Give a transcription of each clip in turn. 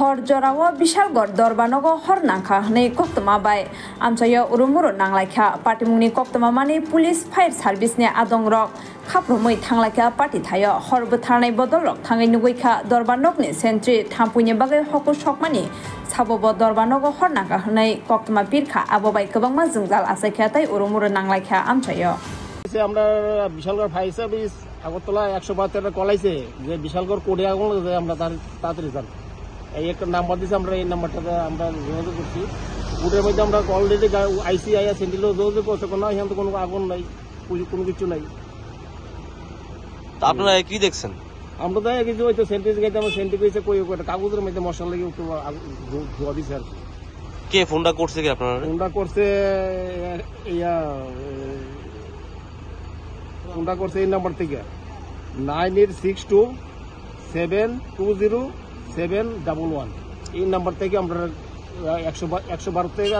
hor jorao Bishalgor Dorbanogo Hornaka nei koktoma bai amchaya urumuru nanglaikha partimungni koktoma mani police fire service ne adongrok khapromoi thanglakha party thayo horbo tharnai bodolok thangai nugoikha Dorbanokni sentry thampuine bagai hoko sokmani sabobo Dorbanogo Hornaka nei koktoma pirkha abobai kobangma jungjal asaikha tai urumuru nanglaikha amchayo আমরা Bishalgarh fire service Agartala 172 কলাইছে যে বিশালগড় কোডে আগুন লাগে আমরা তাড়াতাড়ি যান এই একটা নাম্বার দিয়েছে আমরা এই নাম্বারটাতে আমরা যোগাযোগ করছি কোডের মধ্যে আমরা অলরেডি আইসিআইআর সেন্টিলো যোগাযোগ করতে কোনো এখানে তো কোনো আগুন নাই কোনো কিছু নাই। আপনারা কি দেখছেন? আমরা তো কিছু হয়তো সেন্টিজ গাইতে আমরা সেন্টি কইছে কই একটা কাগজের মধ্যে মশলা লাগে একটু ধোয়া দিছে আর কে ফোনটা করছে কি আপনারা? ফোনটা করছে ফোনটা করছে এই নাম্বার থেকে 9862720711 এই নাম্বার থেকে আমরা 112 থেকে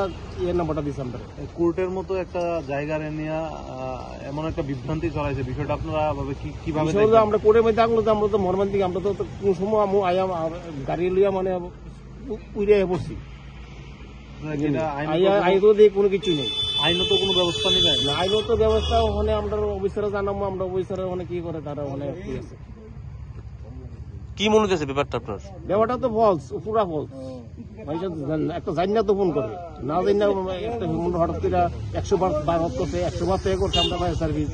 এই নাম্বারটা দিচ্ছি আমরা। কোর্টের মতো একটা জায়গা নিয়ে এমন একটা বিভ্রান্তি চলাইছে, বিষয়টা আপনারা কিভাবে? আমরা কোর্টের মধ্যে আগুন আমরা তো মর্মান্তিক, আমরা তো কোন সময় গাড়ি লিয়া মানে উড়ে পড়ছি, কোনো কিছু নেই, আইনত কোনো ব্যবস্থা নেই না। আইনত ব্যবস্থা ওখানে আমরা অফিসারে জানাবো, আমরা অফিসারে ওখানে কি করে তারা ওখানে কি আছে। কি মনে হচ্ছে ব্যাপারটা আপনার? ব্যাপারটা তো ফলস, পুরা ফলস। একটা জানিনা তো ফোন করে না জানিনা একটা হঠাৎ করে 100 বার করছে, 100 বার থেকে করছে আমরা ফায়ার সার্ভিস।